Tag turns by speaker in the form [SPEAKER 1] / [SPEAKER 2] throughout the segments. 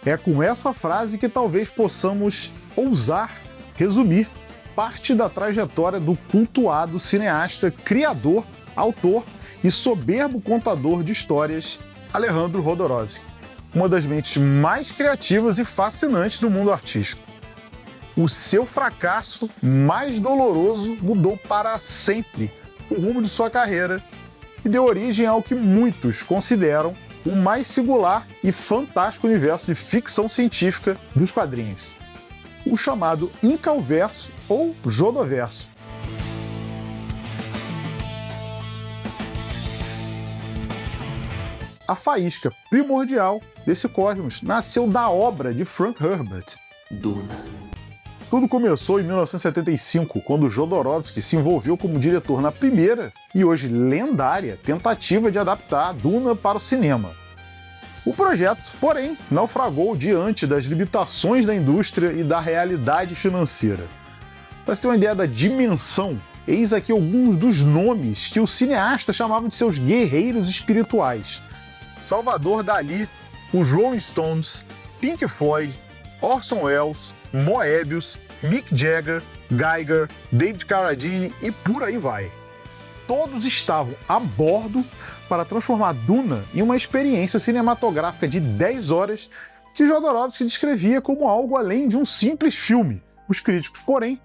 [SPEAKER 1] É com essa frase que talvez possamos ousar resumir parte da trajetória do cultuado cineasta, criador, autor e soberbo contador de histórias Alejandro Jodorowsky, uma das mentes mais criativas e fascinantes do mundo artístico. O seu fracasso mais doloroso mudou para sempre o rumo de sua carreira e deu origem ao que muitos consideram o mais singular e fantástico universo de ficção científica dos quadrinhos, o chamado Incalverso ou Jodoverso. A faísca primordial desse cosmos nasceu da obra de Frank Herbert,
[SPEAKER 2] Duna.
[SPEAKER 1] Tudo começou em 1975, quando Jodorowsky se envolveu como diretor na primeira e hoje lendária tentativa de adaptar Duna para o cinema. O projeto, porém, naufragou diante das limitações da indústria e da realidade financeira. Para você ter uma ideia da dimensão, eis aqui alguns dos nomes que o cineasta chamava de seus guerreiros espirituais: Salvador Dalí, os Rolling Stones, Pink Floyd, Orson Welles, Moebius, Mick Jagger, Geiger, David Carradine e por aí vai. Todos estavam a bordo para transformar Duna em uma experiência cinematográfica de 10 horas que Jodorowsky descrevia como algo além de um simples filme. Os críticos, porém,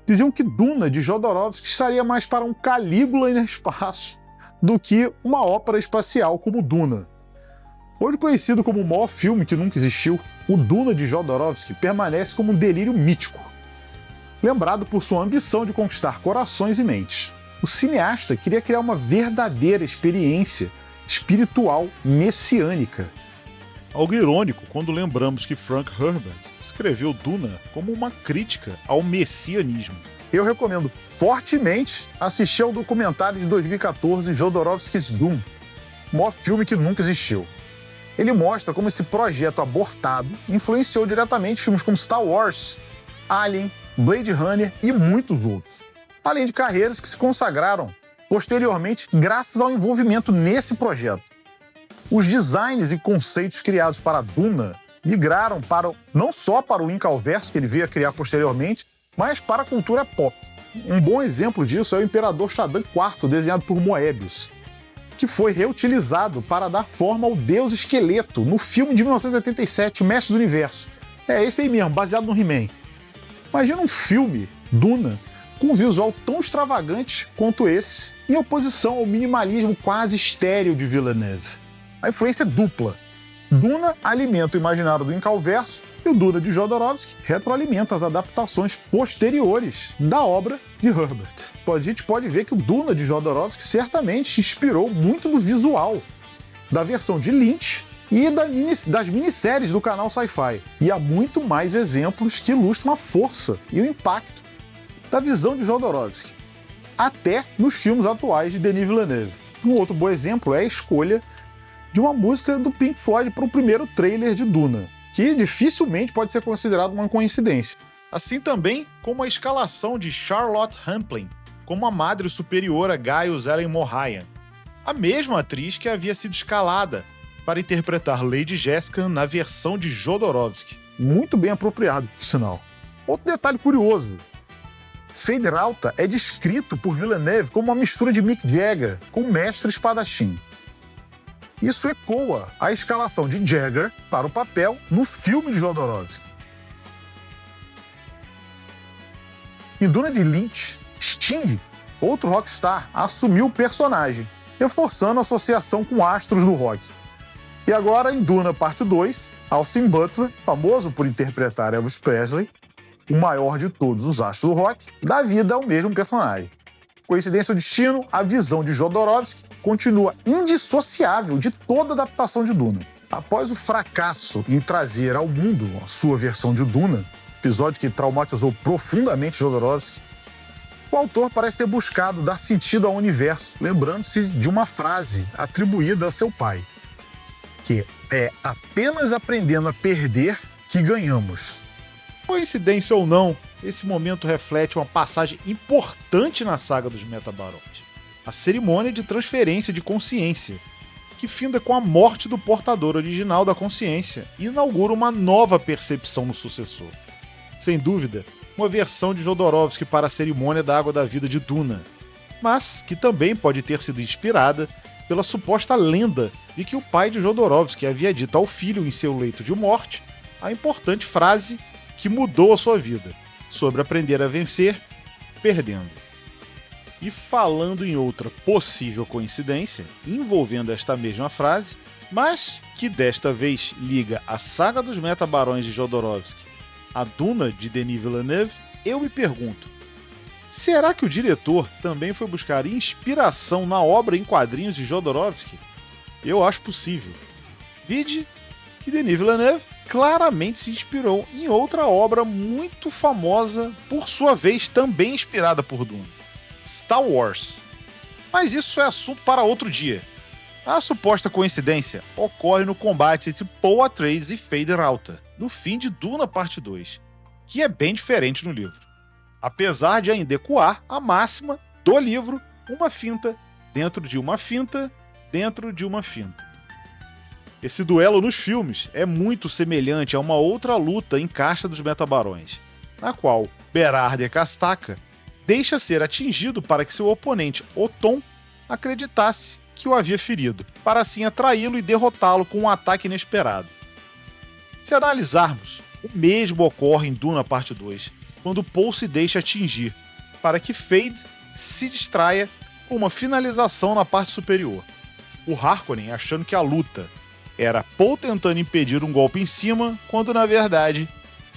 [SPEAKER 1] diziam que Duna de Jodorowsky estaria mais para um Calígula no espaço do que uma ópera espacial como Duna. Hoje conhecido como o maior filme que nunca existiu, o Duna de Jodorowsky permanece como um delírio mítico, lembrado por sua ambição de conquistar corações e mentes. O cineasta queria criar uma verdadeira experiência espiritual messiânica. Algo irônico quando lembramos que Frank Herbert escreveu Duna como uma crítica ao messianismo. Eu recomendo fortemente assistir ao documentário de 2014 Jodorowsky's Dune, o maior filme que nunca existiu. Ele mostra como esse projeto abortado influenciou diretamente filmes como Star Wars, Alien, Blade Runner e muitos outros, além de carreiras que se consagraram posteriormente graças ao envolvimento nesse projeto. Os designs e conceitos criados para Duna migraram não só para o Incalverso, que ele veio a criar posteriormente, mas para a cultura pop. Um bom exemplo disso é o Imperador Shaddam IV, desenhado por Moebius, que foi reutilizado para dar forma ao Deus Esqueleto no filme de 1987, Mestre do Universo. É esse aí mesmo, baseado no He-Man. Imagina um filme, Duna, com um visual tão extravagante quanto esse, em oposição ao minimalismo quase estéril de Villeneuve. A influência é dupla. Duna alimenta o imaginário do Incalverso e o Duna de Jodorowsky retroalimenta as adaptações posteriores da obra de Herbert. A gente pode ver que o Duna de Jodorowsky certamente inspirou muito do visual da versão de Lynch e das minisséries do canal Sci-Fi. E há muito mais exemplos que ilustram a força e o impacto da visão de Jodorowsky, até nos filmes atuais de Denis Villeneuve. Um outro bom exemplo é a escolha de uma música do Pink Floyd para o primeiro trailer de Duna, que dificilmente pode ser considerado uma coincidência. Assim também como a escalação de Charlotte Rampling como a Madre Superiora Gaius Ellen Morayan, a mesma atriz que havia sido escalada para interpretar Lady Jessica na versão de Jodorowsky. Muito bem apropriado, por sinal. Outro detalhe curioso: Feyd-Rautha é descrito por Villeneuve como uma mistura de Mick Jagger com o mestre espadachim. Isso ecoa a escalação de Jagger para o papel no filme de Jodorowsky. Em Duna de Lynch, Sting, outro rockstar, assumiu o personagem, reforçando a associação com astros do rock. E agora, em Duna Parte 2, Austin Butler, famoso por interpretar Elvis Presley, o maior de todos os astros do rock, dá vida ao mesmo personagem. Coincidência ou destino, a visão de Jodorowsky continua indissociável de toda a adaptação de Duna. Após o fracasso em trazer ao mundo a sua versão de Duna, episódio que traumatizou profundamente Jodorowsky, o autor parece ter buscado dar sentido ao universo, lembrando-se de uma frase atribuída a seu pai, que é apenas aprendendo a perder que ganhamos. Coincidência ou não, esse momento reflete uma passagem importante na saga dos Metabarons, a cerimônia de transferência de consciência, que finda com a morte do portador original da consciência e inaugura uma nova percepção no sucessor. Sem dúvida, uma versão de Jodorowsky para a cerimônia da Água da Vida de Duna, mas que também pode ter sido inspirada pela suposta lenda de que o pai de Jodorowsky havia dito ao filho em seu leito de morte a importante frase que mudou a sua vida, sobre aprender a vencer perdendo. E falando em outra possível coincidência, envolvendo esta mesma frase, mas que desta vez liga a saga dos Metabarões de Jodorowsky a Duna de Denis Villeneuve, eu me pergunto, será que o diretor também foi buscar inspiração na obra em quadrinhos de Jodorowsky? Eu acho possível. Vide que Denis Villeneuve claramente se inspirou em outra obra muito famosa, por sua vez também inspirada por Duna, Star Wars. Mas isso é assunto para outro dia. A suposta coincidência ocorre no combate entre Paul Atreides e Vader Rauta, no fim de Duna Parte 2, que é bem diferente no livro. Apesar de ainda ecoar a máxima do livro, uma finta dentro de uma finta dentro de uma finta. Esse duelo nos filmes é muito semelhante a uma outra luta em Casta dos Metabarões, na qual Berardi e Castaca deixa ser atingido para que seu oponente, Oton, acreditasse que o havia ferido, para assim atraí-lo e derrotá-lo com um ataque inesperado. Se analisarmos, o mesmo ocorre em Duna Parte 2, quando Paul se deixa atingir, para que Fade se distraia com uma finalização na parte superior. O Harkonnen achando que a luta era Paul tentando impedir um golpe em cima, quando na verdade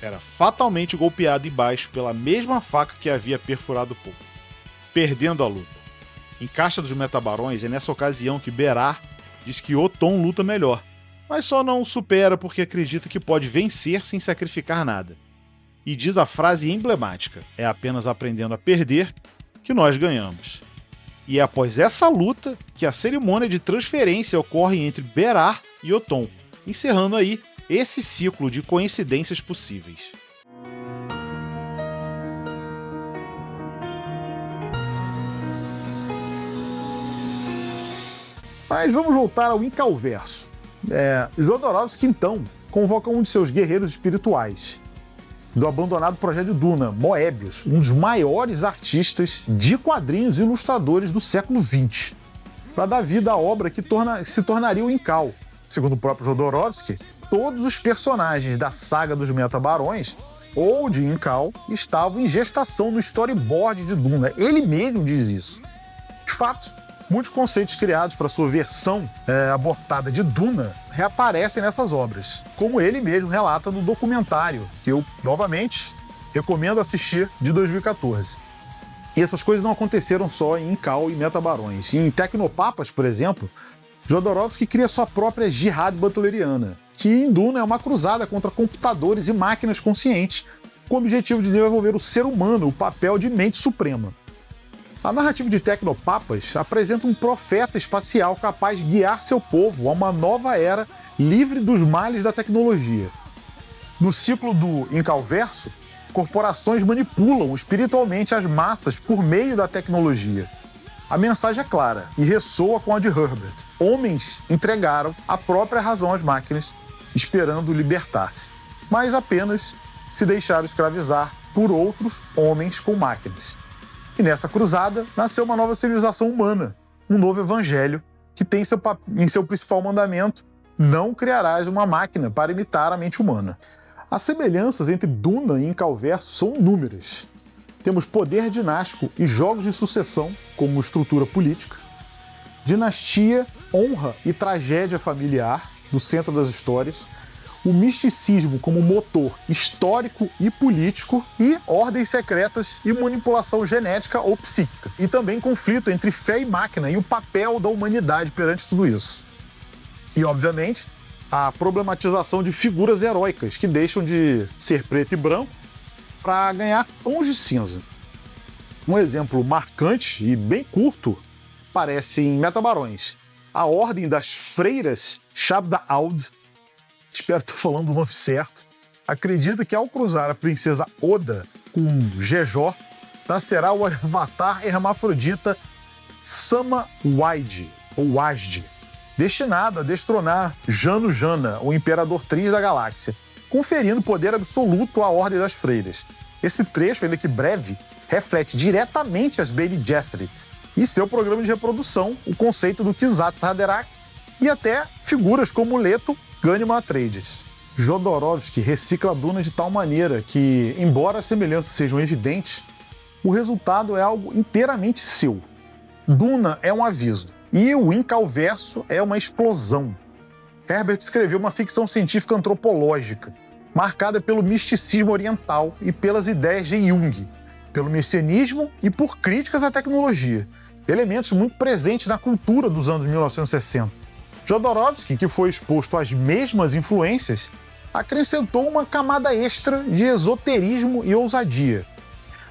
[SPEAKER 1] era fatalmente golpeado embaixo pela mesma faca que havia perfurado Paul, perdendo a luta. Em Casta dos Metabarões é nessa ocasião que Berar diz que Oton luta melhor, mas só não o supera porque acredita que pode vencer sem sacrificar nada. E diz a frase emblemática: é apenas aprendendo a perder que nós ganhamos. E é após essa luta que a cerimônia de transferência ocorre entre Berar e Oton, encerrando aí esse ciclo de coincidências possíveis. Mas vamos voltar ao Incalverso. Jodorowsky, então, convoca um de seus guerreiros espirituais do abandonado projeto de Duna, Moebius, um dos maiores artistas de quadrinhos e ilustradores do século XX, para dar vida à obra que se tornaria o Incal. Segundo o próprio Jodorowsky, todos os personagens da saga dos Metabarões ou de Incal estavam em gestação no storyboard de Duna. Ele mesmo diz isso. De fato, muitos conceitos criados para sua versão abortada de Duna reaparecem nessas obras, como ele mesmo relata no documentário, que eu, novamente, recomendo assistir, de 2014. E essas coisas não aconteceram só em Incal e Metabarões. Em Tecnopapas, por exemplo, Jodorowsky cria sua própria Jihad butleriana, que em Duna é uma cruzada contra computadores e máquinas conscientes, com o objetivo de desenvolver o ser humano, o papel de mente suprema. A narrativa de Tecnopapas apresenta um profeta espacial capaz de guiar seu povo a uma nova era livre dos males da tecnologia. No ciclo do Incalverso, corporações manipulam espiritualmente as massas por meio da tecnologia. A mensagem é clara e ressoa com a de Herbert. Homens entregaram a própria razão às máquinas, esperando libertar-se, mas apenas se deixaram escravizar por outros homens com máquinas. E nessa cruzada nasceu uma nova civilização humana, um novo evangelho que tem em seu principal mandamento: não criarás uma máquina para imitar a mente humana. As semelhanças entre Duna e Incalverso são inúmeras. Temos poder dinástico e jogos de sucessão como estrutura política, dinastia, honra e tragédia familiar no centro das histórias, o misticismo como motor histórico e político e ordens secretas e manipulação genética ou psíquica. E também conflito entre fé e máquina e o papel da humanidade perante tudo isso. E, obviamente, a problematização de figuras heróicas que deixam de ser preto e branco para ganhar tons de cinza. Um exemplo marcante e bem curto aparece em Metabarões. A Ordem das Freiras Shabda-Aud, espero estar falando o nome certo, acredita que ao cruzar a princesa Oda com Jejó, nascerá o avatar hermafrodita Sama-Wide, ou Wajdi, destinado a destronar Jano Jana, o Imperador Tris da galáxia, conferindo poder absoluto à Ordem das Freiras. Esse trecho, ainda que breve, reflete diretamente as Bene Gesserit e seu programa de reprodução, o conceito do Kwisatz Haderach e até figuras como Leto, Ganyma Atreides. Jodorowsky recicla Duna de tal maneira que, embora as semelhanças sejam evidentes, o resultado é algo inteiramente seu. Duna é um aviso e o Incalverso é uma explosão. Herbert escreveu uma ficção científica antropológica, marcada pelo misticismo oriental e pelas ideias de Jung, pelo messianismo e por críticas à tecnologia, elementos muito presentes na cultura dos anos 1960. Jodorowsky, que foi exposto às mesmas influências, acrescentou uma camada extra de esoterismo e ousadia.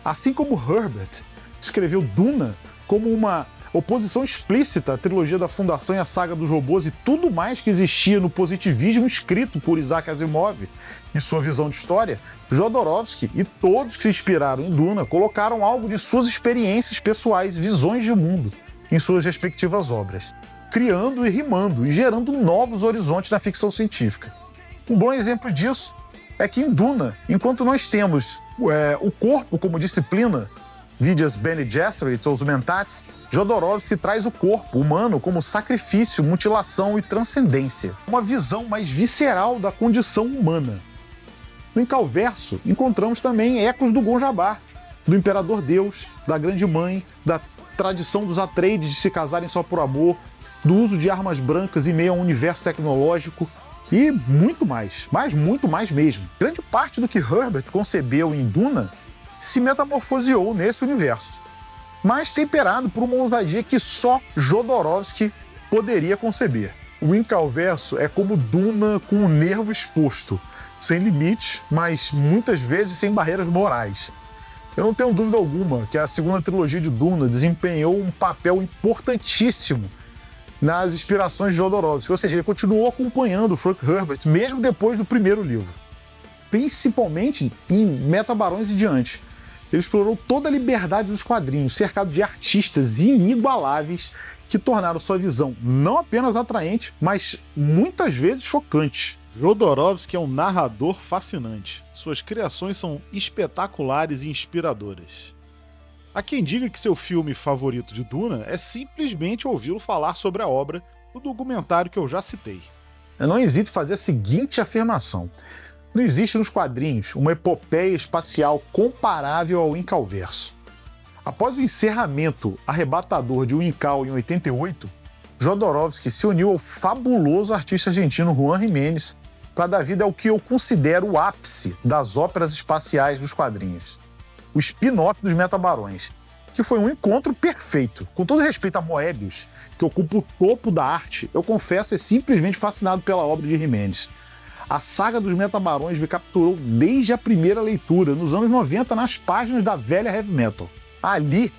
[SPEAKER 1] Assim como Herbert escreveu Duna como uma oposição explícita à trilogia da Fundação e à saga dos robôs e tudo mais que existia no positivismo escrito por Isaac Asimov em sua visão de história, Jodorowsky e todos que se inspiraram em Duna colocaram algo de suas experiências pessoais e visões de mundo em suas respectivas obras, criando e rimando e gerando novos horizontes na ficção científica. Um bom exemplo disso é que em Duna, enquanto nós temos o corpo como disciplina, vide as Bene Gesserit ou os Mentats, Jodorowsky traz o corpo humano como sacrifício, mutilação e transcendência. Uma visão mais visceral da condição humana. No Incalverso, encontramos também ecos do Gonjabar, do Imperador Deus, da Grande Mãe, da tradição dos Atreides de se casarem só por amor, do uso de armas brancas em meio a um universo tecnológico e muito mais, mas muito mais mesmo. Grande parte do que Herbert concebeu em Duna se metamorfoseou nesse universo, mas temperado por uma ousadia que só Jodorowsky poderia conceber. O Incalverso é como Duna com o nervo exposto, sem limites, mas muitas vezes sem barreiras morais. Eu não tenho dúvida alguma que a segunda trilogia de Duna desempenhou um papel importantíssimo nas inspirações de Jodorowsky, ou seja, ele continuou acompanhando Frank Herbert mesmo depois do primeiro livro, principalmente em Metabarões e diante. Ele explorou toda a liberdade dos quadrinhos, cercado de artistas inigualáveis que tornaram sua visão não apenas atraente, mas muitas vezes chocante.
[SPEAKER 2] Jodorowsky é um narrador fascinante. Suas criações são espetaculares e inspiradoras. Há quem diga que seu filme favorito de Duna é simplesmente ouvi-lo falar sobre a obra no documentário que eu já citei.
[SPEAKER 1] Eu não hesito em fazer a seguinte afirmação. Não existe nos quadrinhos uma epopeia espacial comparável ao Incalverso. Após o encerramento arrebatador de O Incal em 88, Jodorowsky se uniu ao fabuloso artista argentino Juan Jiménez para dar vida ao que eu considero o ápice das óperas espaciais dos quadrinhos, o spin-off dos Metabarões, que foi um encontro perfeito. Com todo respeito a Moebius, que ocupa o topo da arte, eu confesso ser simplesmente fascinado pela obra de Jiménez. A saga dos Metabarões me capturou desde a primeira leitura, nos anos 90, nas páginas da velha heavy metal. Ali,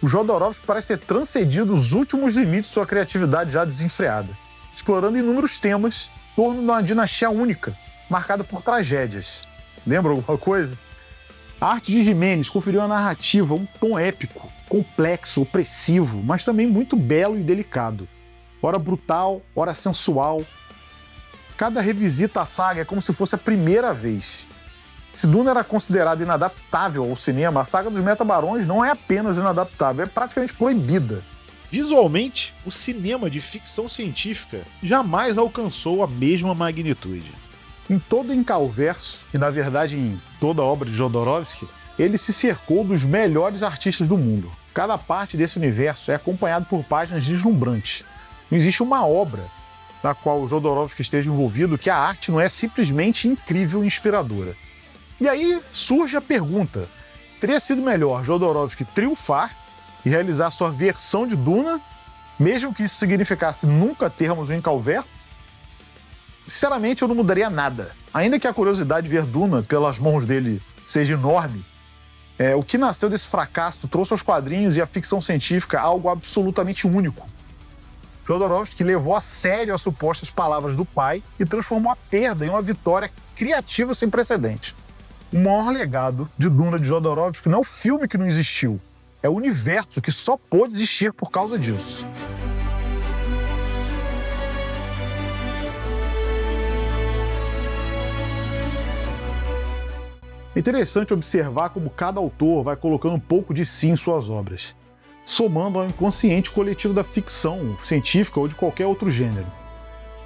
[SPEAKER 1] o Jodorowsky parece ter transcendido os últimos limites de sua criatividade já desenfreada, explorando inúmeros temas em torno de uma dinastia única, marcada por tragédias. Lembra alguma coisa? A arte de Jiménez conferiu à narrativa um tom épico, complexo, opressivo, mas também muito belo e delicado. Ora brutal, ora sensual. Cada revisita à saga é como se fosse a primeira vez. Se Duna era considerada inadaptável ao cinema, a saga dos Metabarões não é apenas inadaptável, é praticamente proibida.
[SPEAKER 2] Visualmente, o cinema de ficção científica jamais alcançou a mesma magnitude.
[SPEAKER 1] Em todo Incalverso, e na verdade em toda a obra de Jodorowsky, ele se cercou dos melhores artistas do mundo. Cada parte desse universo é acompanhado por páginas deslumbrantes. Não existe uma obra na qual o Jodorowsky esteja envolvido que a arte não é simplesmente incrível e inspiradora. E aí surge a pergunta: teria sido melhor Jodorowsky triunfar e realizar sua versão de Duna, mesmo que isso significasse nunca termos o Incalverso? Sinceramente, eu não mudaria nada. Ainda que a curiosidade de ver Duna pelas mãos dele seja enorme, o que nasceu desse fracasso trouxe aos quadrinhos e à ficção científica algo absolutamente único. Jodorowsky levou a sério as supostas palavras do pai e transformou a perda em uma vitória criativa sem precedente. O maior legado de Duna de Jodorowsky não é o filme que não existiu, é o universo que só pôde existir por causa disso. É interessante observar como cada autor vai colocando um pouco de si em suas obras, somando ao inconsciente coletivo da ficção científica ou de qualquer outro gênero,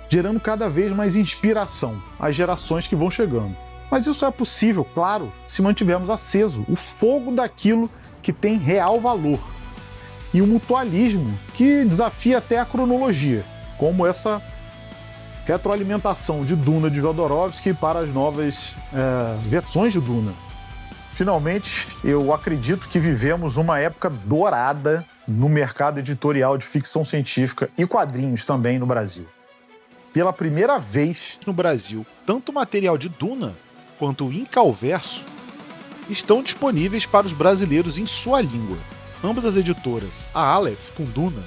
[SPEAKER 1] gerando cada vez mais inspiração às gerações que vão chegando. Mas isso é possível, claro, se mantivermos aceso o fogo daquilo que tem real valor e um mutualismo que desafia até a cronologia, como essa retroalimentação de Duna de Jodorowsky para as novas versões de Duna. Finalmente, eu acredito que vivemos uma época dourada no mercado editorial de ficção científica e quadrinhos também no Brasil. Pela primeira vez
[SPEAKER 2] no Brasil, tanto o material de Duna quanto o Incalverso estão disponíveis para os brasileiros em sua língua. Ambas as editoras, a Aleph com Duna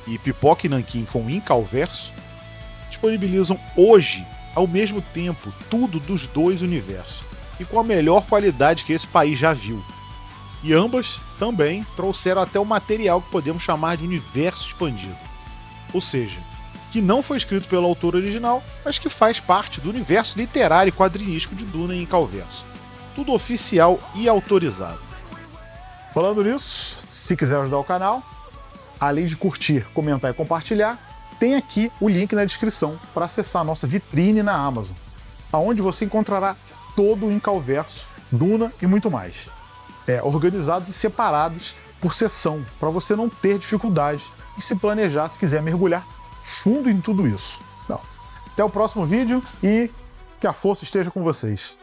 [SPEAKER 2] e Pipoca e Nanquim com Incalverso, disponibilizam hoje, ao mesmo tempo, tudo dos dois universos e com a melhor qualidade que esse país já viu. E ambas também trouxeram até o material que podemos chamar de universo expandido. Ou seja, que não foi escrito pelo autor original, mas que faz parte do universo literário e quadrinístico de Duna e Incalverso. Tudo oficial e autorizado.
[SPEAKER 1] Falando nisso, se quiser ajudar o canal, além de curtir, comentar e compartilhar, tem aqui o link na descrição para acessar a nossa vitrine na Amazon, onde você encontrará todo o Incalverso, Duna e muito mais. Organizados e separados por seção, para você não ter dificuldade e se planejar se quiser mergulhar fundo em tudo isso. Até o próximo vídeo e que a força esteja com vocês.